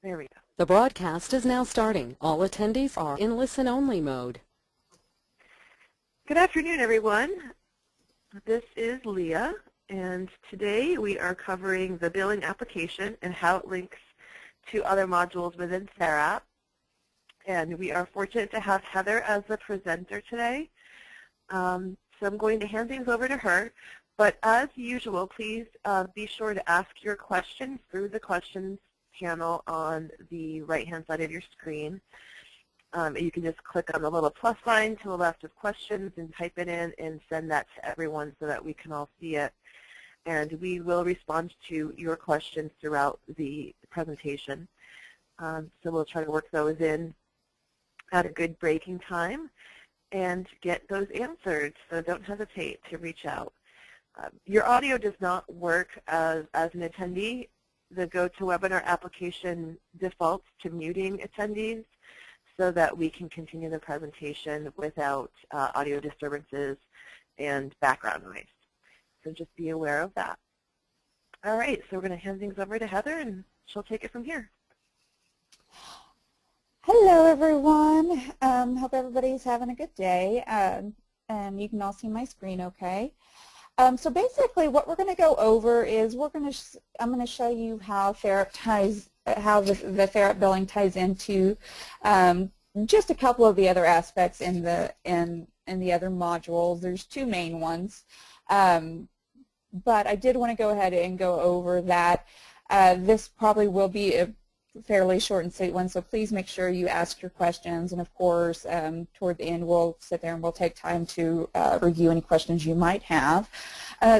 There we go. The broadcast is now starting. All attendees are in listen-only mode. Good afternoon, everyone. This is Leah, and today we are covering the billing application and how it links to other modules within Therap. And we are fortunate to have Heather as the presenter today. So I'm going to hand things over to her. But as usual, please be sure to ask your questions through the questions panel on the right-hand side of your screen. You can just click on the little plus sign to the left of questions and type it in and send that to everyone so that we can all see it. And we will respond to your questions throughout the presentation. So we'll try to work those in at a good breaking time and get those answered. So don't hesitate to reach out. Your audio does not work as an attendee. The GoToWebinar application defaults to muting attendees so that we can continue the presentation without audio disturbances and background noise. So just be aware of that. All right, so we're going to hand things over to Heather, and she'll take it from here. Hello, everyone. Hope everybody's having a good day. And you can all see my screen okay. So basically what we're going to go over is I'm going to show you how Therap how the Therap billing ties into just a couple of the other aspects in the other modules. There's two main ones, but I did want to go ahead and go over that. This probably will be a fairly short and sweet one, so please make sure you ask your questions, and of course toward the end we'll sit there and we'll take time to review any questions you might have.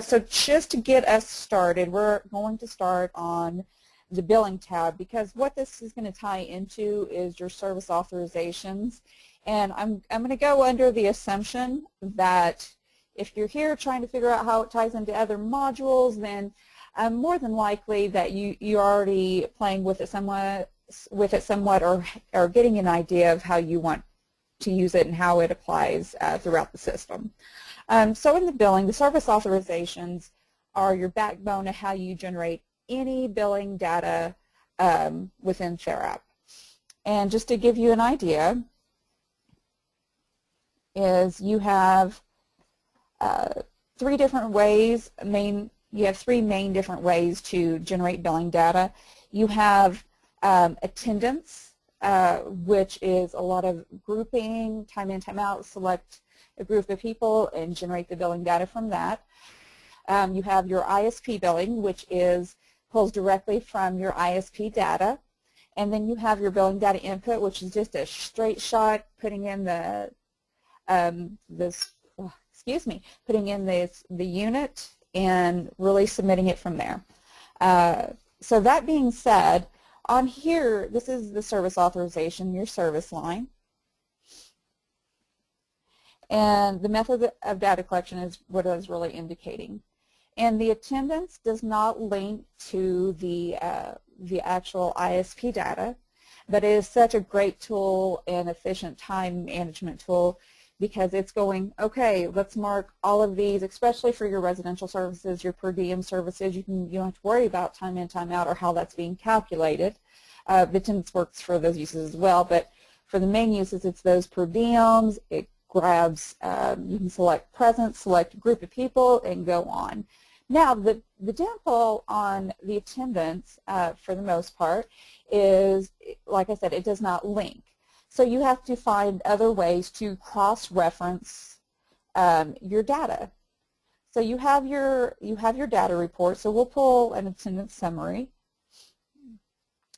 So just to get us started, we're going to start on the billing tab, because what this is going to tie into is your service authorizations, and I'm going to go under the assumption that if you're here trying to figure out how it ties into other modules, then more than likely that you're already playing with it somewhat, or getting an idea of how you want to use it and how it applies throughout the system. So in the billing, the service authorizations are your backbone of how you generate any billing data within Therap. And just to give you an idea, is you have three different ways. You have three main different ways to generate billing data. You have attendance, which is a lot of grouping, time in, time out, select a group of people and generate the billing data from that. You have your ISP billing, which pulls directly from your ISP data. And then you have your billing data input, which is just a straight shot putting in the unit and really submitting it from there. So that being said, on here, this is the service authorization, your service line. And the method of data collection is what I was really indicating. And the attendance does not link to the actual ISP data, but it is such a great tool and efficient time management tool, because it's going, okay, let's mark all of these, especially for your residential services, your per diem services. You don't have to worry about time in, time out, or how that's being calculated. The attendance works for those uses as well, but for the main uses, it's those per diems. It grabs, you can select presence, select a group of people, and go on. Now, the downfall on the attendance, for the most part, is, like I said, it does not link. So you have to find other ways to cross-reference your data. So you have your data report. So we'll pull an attendance summary.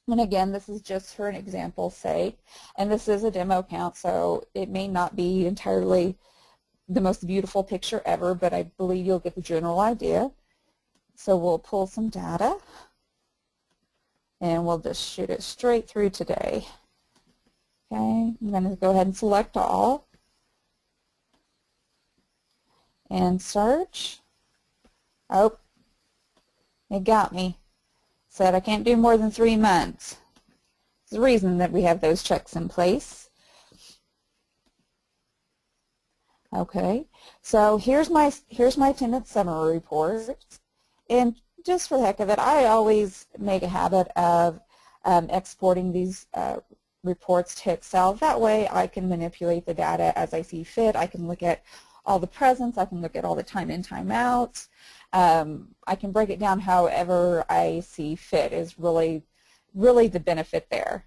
And again, this is just for an example's sake. And this is a demo count, so it may not be entirely the most beautiful picture ever, but I believe you'll get the general idea. So we'll pull some data, and we'll just shoot it straight through today. Okay, I'm going to go ahead and select all and search. Oh, it got me. Said I can't do more than 3 months. There's a reason that we have those checks in place. Okay, so here's my attendance summary report, and just for the heck of it, I always make a habit of exporting these reports to Excel. That way I can manipulate the data as I see fit. I can look at all the presents. I can look at all the time in, time outs. I can break it down however I see fit is really the benefit there.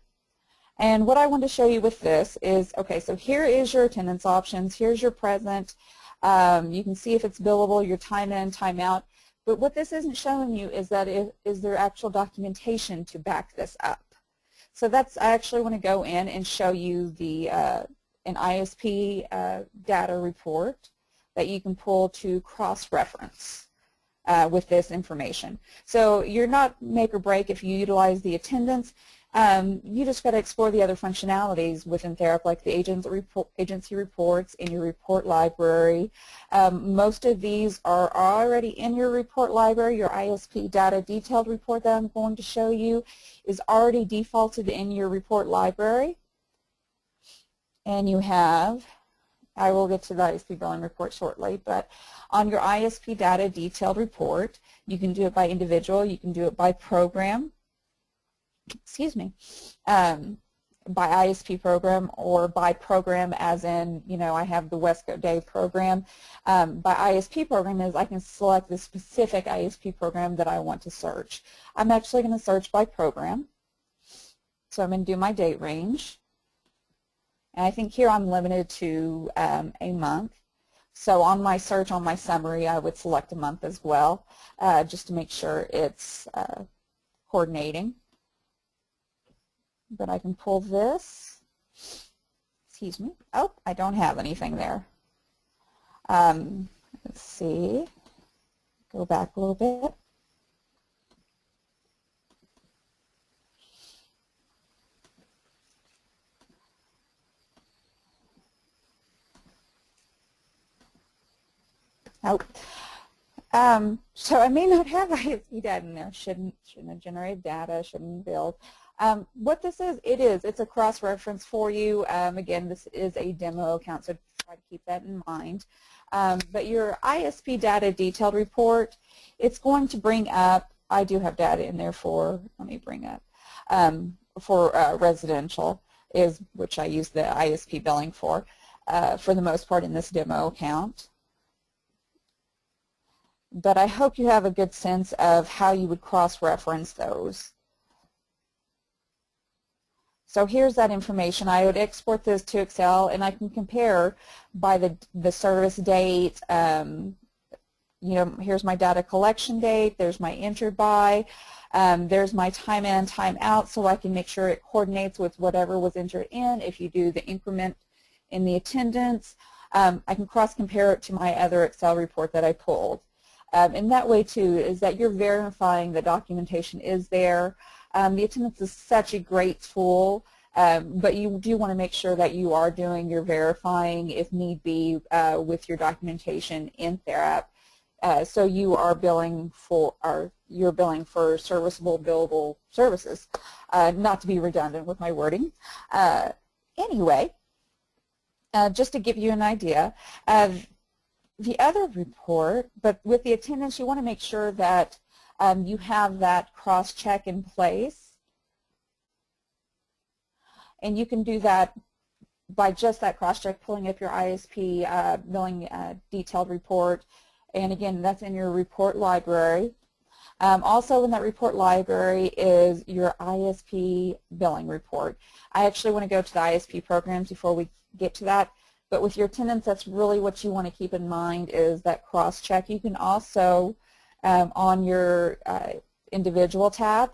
And what I want to show you with this is, okay, so here is your attendance options. Here's your present. You can see if it's billable, your time in, time out. But what this isn't showing you is that is there actual documentation to back this up. So I actually want to go in and show you the an ISP data report that you can pull to cross-reference with this information. So you're not make or break if you utilize the attendance. You just got to explore the other functionalities within Therap, like the agency reports in your report library. Most of these are already in your report library. Your ISP data detailed report that I'm going to show you is already defaulted in your report library. And you have, I will get to the ISP billing report shortly, but on your ISP data detailed report, you can do it by individual, you can do it by program, excuse me, by ISP program, or by program as in, you know, I have the Wesco Day program. By ISP program is I can select the specific ISP program that I want to search. I'm actually going to search by program. So I'm going to do my date range. And I think here I'm limited to a month. So on my search, on my summary, I would select a month as well, just to make sure it's coordinating. But I can pull this. Excuse me. Oh, I don't have anything there. Let's see. Go back a little bit. Oh. So I may not have ISP data in there. Shouldn't have generated data, shouldn't build. What this is, it's a cross-reference for you. Again, this is a demo account, so try to keep that in mind. But your ISP data detailed report, it's going to bring up, I do have data in there for, let me bring up, for residential, which I use the ISP billing for the most part in this demo account. But I hope you have a good sense of how you would cross-reference those. So here's that information. I would export this to Excel, and I can compare by the service date. You know, here's my data collection date. There's my entered by. There's my time in, time out, so I can make sure it coordinates with whatever was entered in. If you do the increment in the attendance, I can cross-compare it to my other Excel report that I pulled. And that way, too, is that you're verifying the documentation is there. The attendance is such a great tool, but you do want to make sure that you are doing your verifying, if need be, with your documentation in Therap. So you are billing for, you're billing for serviceable, billable services, not to be redundant with my wording. Anyway, just to give you an idea, the other report, but with the attendance, you want to make sure that you have that cross-check in place. And you can do that by just that cross-check, pulling up your ISP billing detailed report. And again, that's in your report library. Also in that report library is your ISP billing report. I actually want to go to the ISP programs before we get to that. But with your attendance, that's really what you want to keep in mind is that cross-check. You can also, on your individual tab,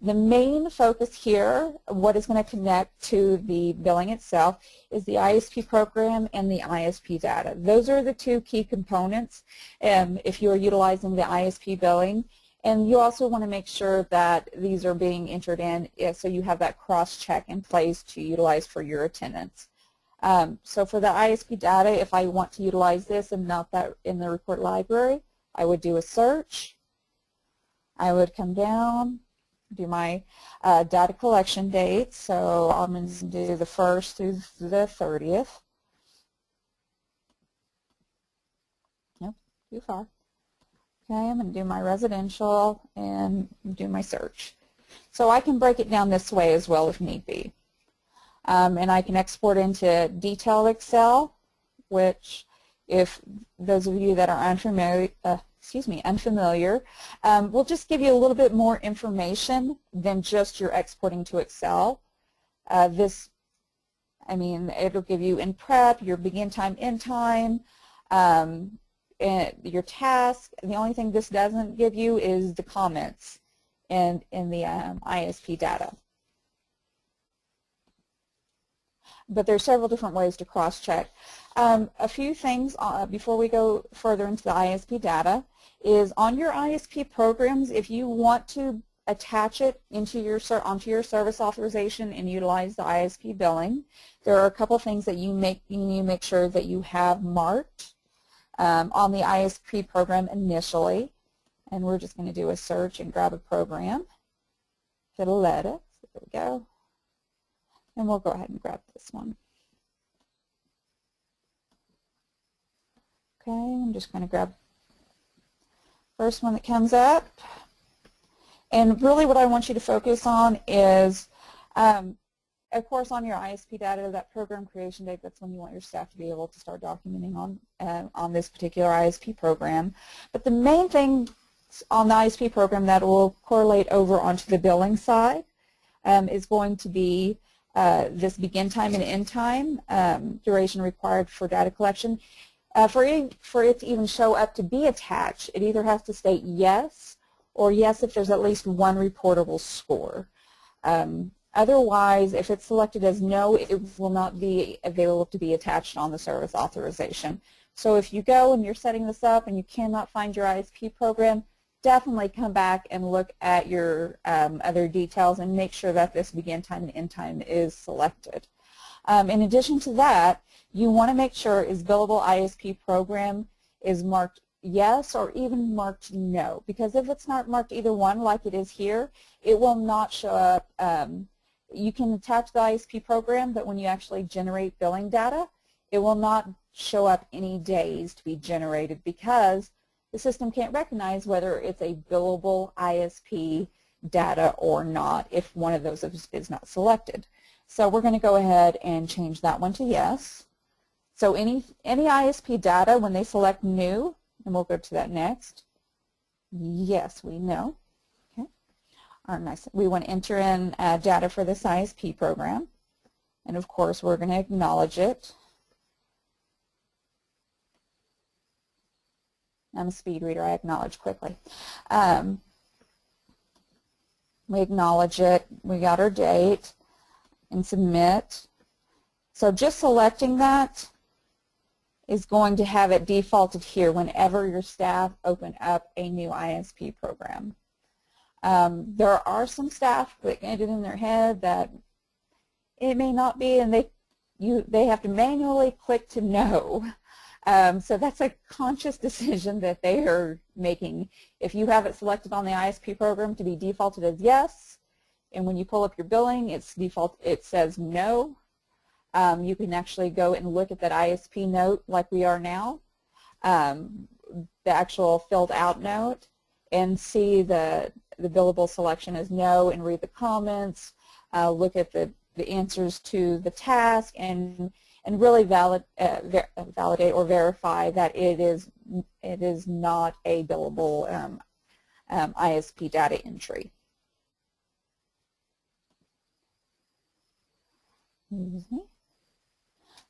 the main focus here, what is going to connect to the billing itself, is the ISP program and the ISP data. Those are the two key components if you are utilizing the ISP billing. And you also want to make sure that these are being entered in so you have that cross-check in place to utilize for your attendance. So for the ISP data, if I want to utilize this and not that in the report library, I would do a search. I would come down, do my data collection dates. So I'm going to do the 1st through the 30th. Nope, too far. Okay, I'm going to do my residential and do my search. So I can break it down this way as well if need be. And I can export into detailed Excel, which if those of you that are unfamiliar, will just give you a little bit more information than just your exporting to Excel. It'll give you in prep, your begin time, end time, and your task. The only thing this doesn't give you is the comments in the ISP data. But there's several different ways to cross-check. A few things before we go further into the ISP data is on your ISP programs, if you want to attach it onto your service authorization and utilize the ISP billing, there are a couple things that you need to make sure that you have marked on the ISP program initially. And we're just going to do a search and grab a program. It'll let us. There we go. And we'll go ahead and grab this one. Okay, I'm just going to grab the first one that comes up. And really what I want you to focus on is, of course, on your ISP data, that program creation date, that's when you want your staff to be able to start documenting on this particular ISP program. But the main thing on the ISP program that will correlate over onto the billing side is going to be this begin time and end time, duration required for data collection. For it to even show up to be attached, it either has to state yes or yes if there's at least one reportable score. Otherwise, if it's selected as no, it will not be available to be attached on the service authorization. So if you go and you're setting this up and you cannot find your ISP program, definitely come back and look at your other details and make sure that this begin time and end time is selected. In addition to that, you want to make sure is billable ISP program is marked yes or even marked no, because if it's not marked either one like it is here, it will not show up. You can attach the ISP program, but when you actually generate billing data, it will not show up any days to be generated because the system can't recognize whether it's a billable ISP data or not if one of those is not selected. So we're going to go ahead and change that one to yes. So any ISP data, when they select new, and we'll go to that next, yes, we know. Okay. All right, nice. We want to enter in data for this ISP program, and of course we're going to acknowledge it. I'm a speed reader, I acknowledge quickly. We acknowledge it, we got our date, and submit. So just selecting that is going to have it defaulted here whenever your staff open up a new ISP program. There are some staff that get it in their head that it may not be, and they have to manually click to no. So that's a conscious decision that they are making. If you have it selected on the ISP program to be defaulted as yes, and when you pull up your billing, it says no, you can actually go and look at that ISP note like we are now, the actual filled out note, and see the billable selection as no, and read the comments, look at the answers to the task, and really validate or verify that it is not a billable ISP data entry.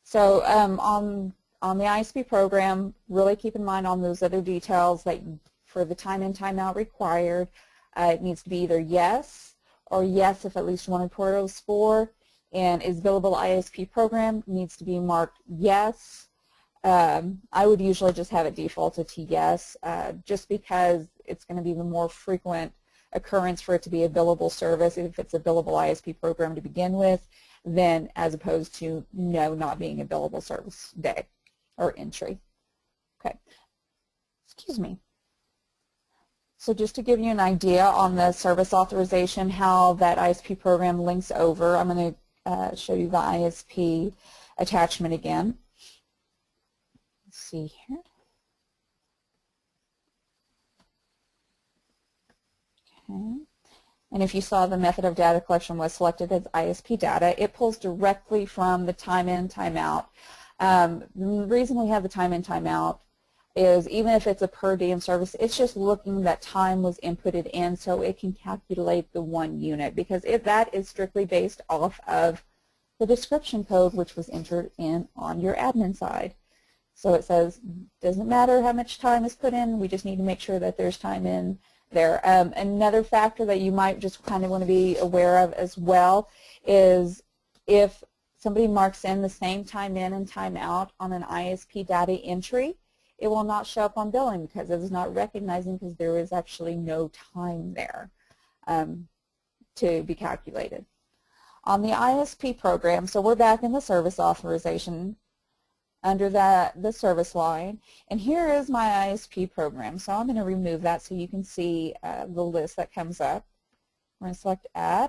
So on the ISP program, really keep in mind on those other details that for the time in, time out required, it needs to be either yes or yes if at least one reportable score, and is billable ISP program needs to be marked yes. I would usually just have it defaulted to yes, just because it's going to be the more frequent occurrence for it to be a billable service if it's a billable ISP program to begin with, than as opposed to no, not being a billable service day or entry. Okay, excuse me. So just to give you an idea on the service authorization, how that ISP program links over, I'm going to show you the ISP attachment again. Let's see here. Okay. And if you saw the method of data collection was selected as ISP data, it pulls directly from the time in, time out. The reason we have the time in, time out is even if it's a per diem service, it's just looking that time was inputted in so it can calculate the 1 unit, because if that is strictly based off of the description code which was entered in on your admin side. So it says, doesn't matter how much time is put in, we just need to make sure that there's time in there. Another factor that you might just kind of want to be aware of as well is if somebody marks in the same time in and time out on an ISP data entry, it will not show up on billing because it is not recognizing, because there is actually no time there to be calculated. On the ISP program, so we're back in the service authorization under the service line, and here is my ISP program. So I'm going to remove that so you can see the list that comes up. We're going to select Add,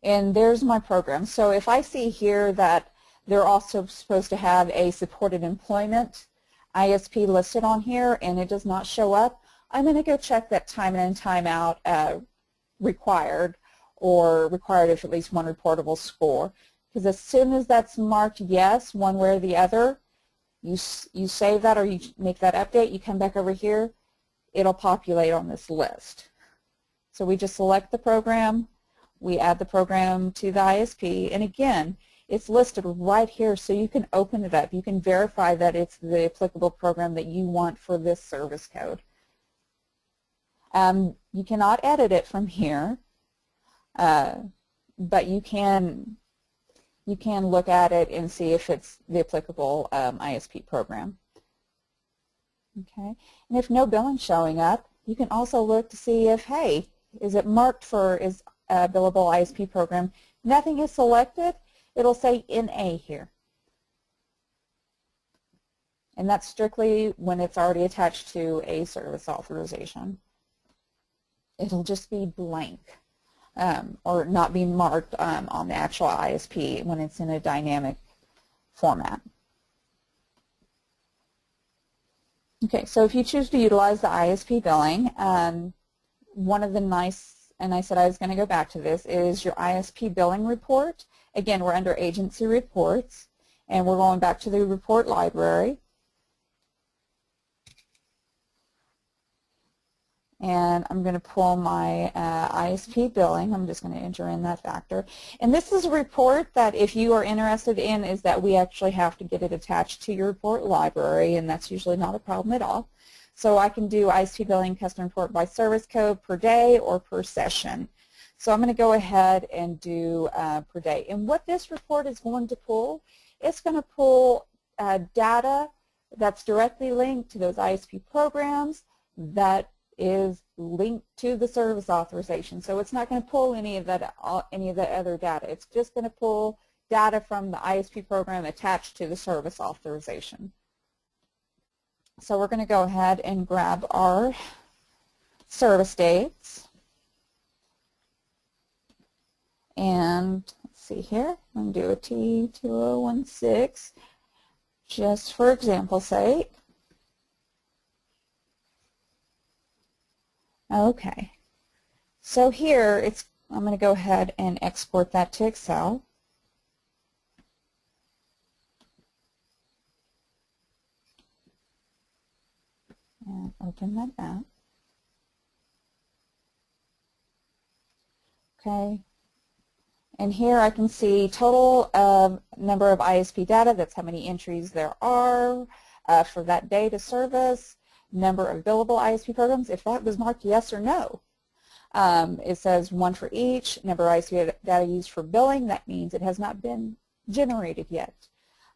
and there's my program. So if I see here that they're also supposed to have a supported employment ISP listed on here and it does not show up, I'm going to go check that time in and time out required, or required of at least 1 reportable score. Because as soon as that's marked yes, one way or the other, you save that or you make that update, you come back over here, it'll populate on this list. So we just select the program, we add the program to the ISP, and again, it's listed right here so you can open it up. You can verify that it's the applicable program that you want for this service code. You cannot edit it from here, but you can look at it and see if it's the applicable ISP program. Okay, and if no billing showing up, you can also look to see if, hey, is it marked for is a billable ISP program? Nothing is selected. It'll say NA here. And that's strictly when it's already attached to a service authorization. It'll just be blank or not be marked on the actual ISP when it's in a dynamic format. Okay, so if you choose to utilize the ISP billing, one of the nice, and I said I was going to go back to this, is your ISP billing report. Again, we're under agency reports, and we're going back to the report library. And I'm going to pull my ISP billing. I'm just going to enter in that factor. And this is a report that if you are interested in, is that we actually have to get it attached to your report library, and that's usually not a problem at all. So I can do ISP billing custom report by service code per day or per session. So I'm going to go ahead and do per day. And what this report is going to pull, it's going to pull data that's directly linked to those ISP programs that is linked to the service authorization. So it's not going to pull any of that, any of the other data. It's just going to pull data from the ISP program attached to the service authorization. So we're going to go ahead and grab our service dates. And let's see here, I'm going to do a T2016 just for example's sake. Okay, so here I'm going to go ahead and export that to Excel. And open that up. Okay, and here I can see total number of ISP data, that's how many entries there are for that day to service, number of billable ISP programs, if that was marked yes or no. It says 1 for each, number of ISP data used for billing, that means it has not been generated yet.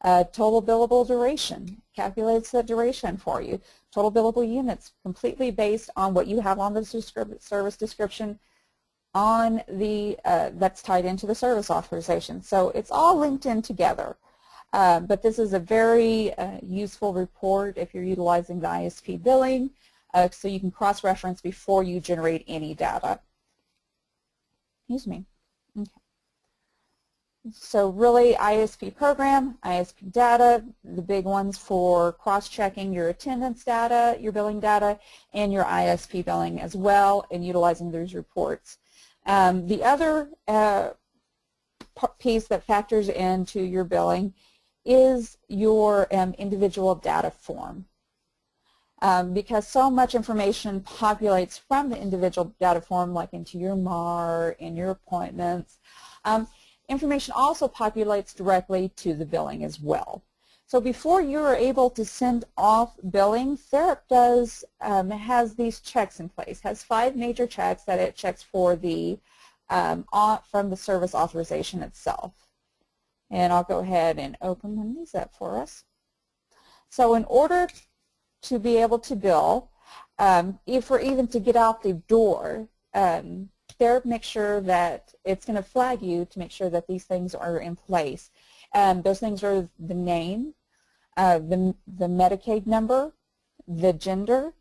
Total billable duration, calculates the duration for you. Total billable units, completely based on what you have on the service description on the, that's tied into the service authorization. So it's all linked in together. But this is a very useful report if you're utilizing the ISP billing, so you can cross-reference before you generate any data. Excuse me. Okay. So really ISP program, ISP data, the big ones for cross-checking your attendance data, your billing data, and your ISP billing as well, and utilizing those reports. The other piece that factors into your billing is your individual data form. Because so much information populates from the individual data form, like into your MAR, in your appointments. Information also populates directly to the billing as well. So before you are able to send off billing, Therap has these checks in place, has 5 major checks that it checks for the from the service authorization itself. And I'll go ahead and open one of these up for us. So in order to be able to bill, even to get out the door, Therap makes sure that it's going to flag you to make sure that these things are in place. Those things are the name, the Medicaid number, the gender,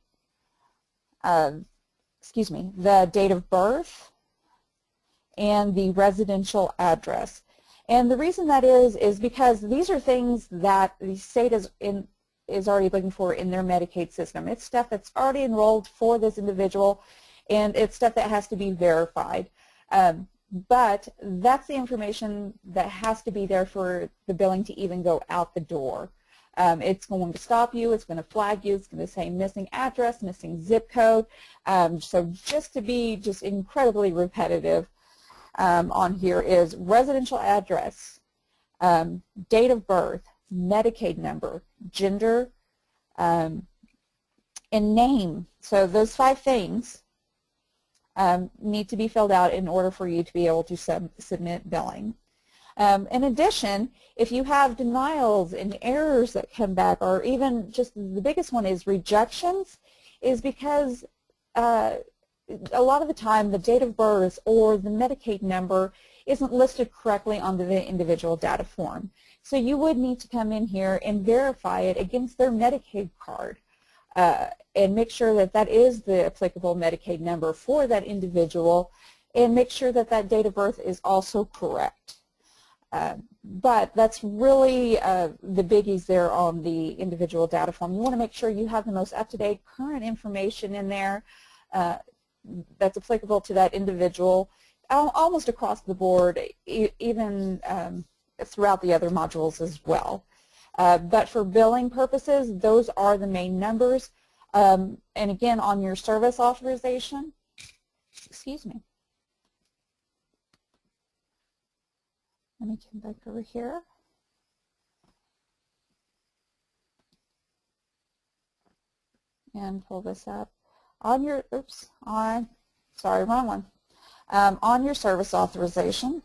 the date of birth, and the residential address. And the reason that is because these are things that the state is already looking for in their Medicaid system. It's stuff that's already enrolled for this individual, and it's stuff that has to be verified. But that's the information that has to be there for the billing to even go out the door. It's going to stop you, it's going to flag you, it's going to say missing address, missing zip code. So just to be just incredibly repetitive on here is residential address, date of birth, Medicaid number, gender, and name. So those 5 things need to be filled out in order for you to be able to submit billing. In addition, if you have denials and errors that come back, or even just the biggest one is rejections, is because a lot of the time the date of birth or the Medicaid number isn't listed correctly on the individual data form. So you would need to come in here and verify it against their Medicaid card and make sure that that is the applicable Medicaid number for that individual, and make sure that that date of birth is also correct. But that's really the biggies there on the individual data form. You want to make sure you have the most up-to-date current information in there that's applicable to that individual almost across the board, even throughout the other modules as well. But for billing purposes, those are the main numbers. And again, on your service authorization, excuse me. Let me come back over here. And pull this up. On your, sorry, wrong one. On your service authorization,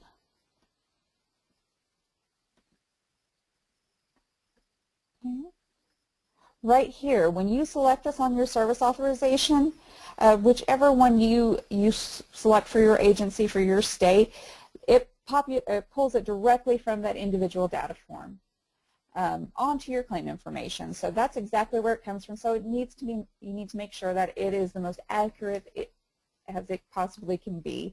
right here, when you select this on your service authorization, whichever one you select for your agency, for your state, it pulls it directly from that individual data form onto your claim information. So that's exactly where it comes from. So it needs to be, you need to make sure that it is the most accurate as it possibly can be,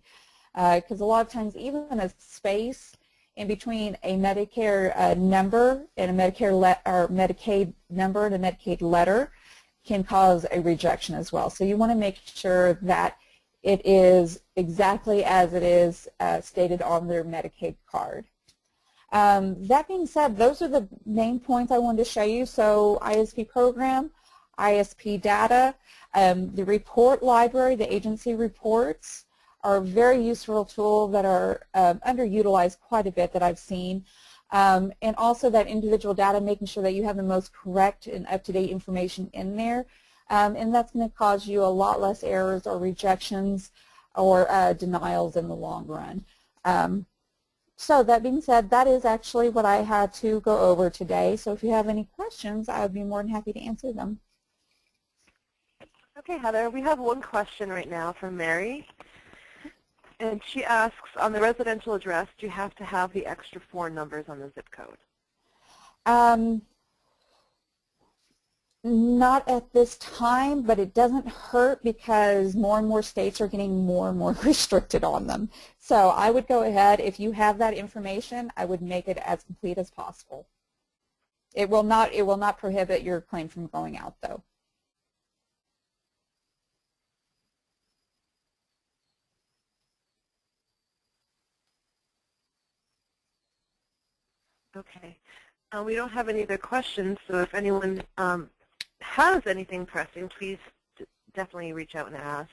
because a lot of times even a space in between a Medicare number and a Medicaid number and a Medicaid letter can cause a rejection as well. So you want to make sure that it is exactly as it is stated on their Medicaid card. That being said, those are the main points I wanted to show you. So ISP program, ISP data, the report library, the agency reports are a very useful tool that are underutilized quite a bit that I've seen. And also that individual data, making sure that you have the most correct and up-to-date information in there. And that's going to cause you a lot less errors or rejections or denials in the long run. So that being said, that is actually what I had to go over today. So if you have any questions, I would be more than happy to answer them. Okay, Heather, we have one question right now from Mary. And she asks, on the residential address, do you have to have the extra 4 numbers on the zip code? Not at this time, but it doesn't hurt because more and more states are getting more and more restricted on them. So I would go ahead, if you have that information, I would make it as complete as possible. It will not prohibit your claim from going out, though. Okay. We don't have any other questions, so if anyone has anything pressing, please definitely reach out and ask.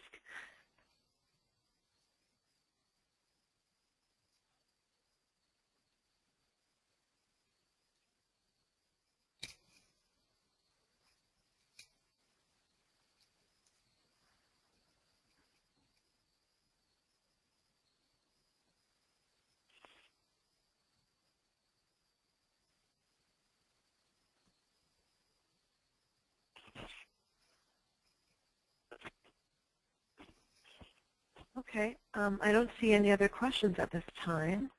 Okay. I don't see any other questions at this time.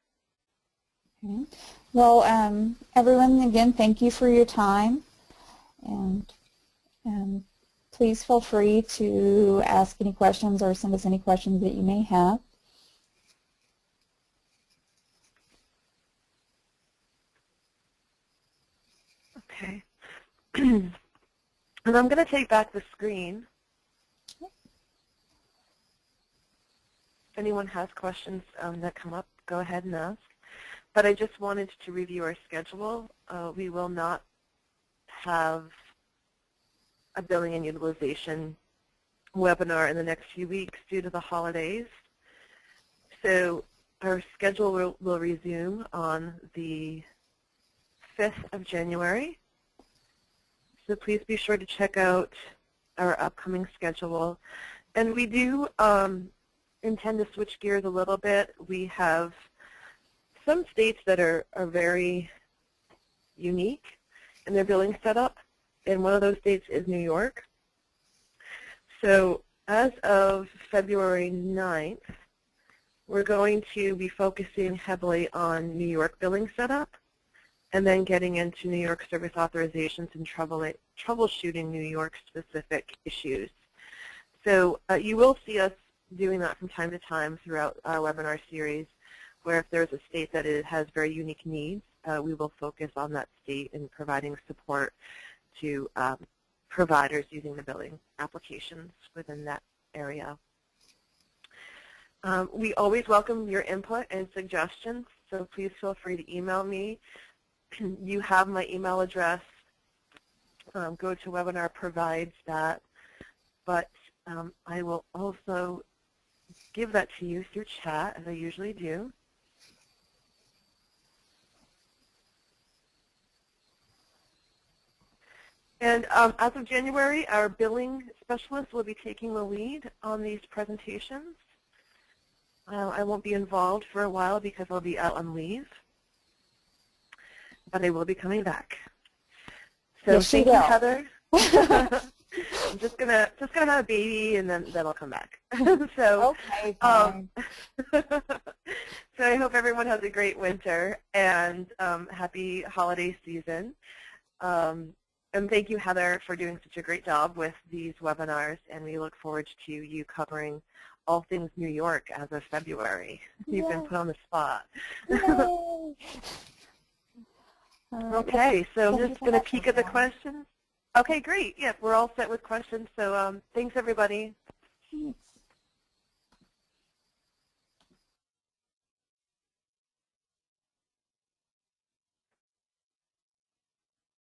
Okay. Well, everyone, again, thank you for your time, and please feel free to ask any questions or send us any questions that you may have. Okay. And I'm going to take back the screen. If anyone has questions that come up, go ahead and ask. But I just wanted to review our schedule. We will not have a billing and utilization webinar in the next few weeks due to the holidays. So our schedule will resume on the 5th of January. So please be sure to check out our upcoming schedule. And we do intend to switch gears a little bit. We have some states that are very unique in their billing setup, and one of those states is New York. So as of February 9th, we're going to be focusing heavily on New York billing setup, and then getting into New York service authorizations and troubleshooting New York specific issues. So you will see us doing that from time to time throughout our webinar series, where if there's a state that has very unique needs, we will focus on that state and providing support to providers using the billing applications within that area. We always welcome your input and suggestions, so please feel free to email me. You have my email address. Go to webinar provides that, but I will also give that to you through chat, as I usually do. And as of January, our billing specialist will be taking the lead on these presentations. I won't be involved for a while because I'll be out on leave, but I will be coming back. So Yes, thank you, Heather. I'm just gonna have a baby, and then I'll come back. So, okay, fine. So I hope everyone has a great winter and happy holiday season. And thank you, Heather, for doing such a great job with these webinars, and we look forward to you covering all things New York as of February. You've been put on the spot. Okay, so I'm just going to peek at the questions. Okay, great. Yes, we're all set with questions. So thanks, everybody. Thanks.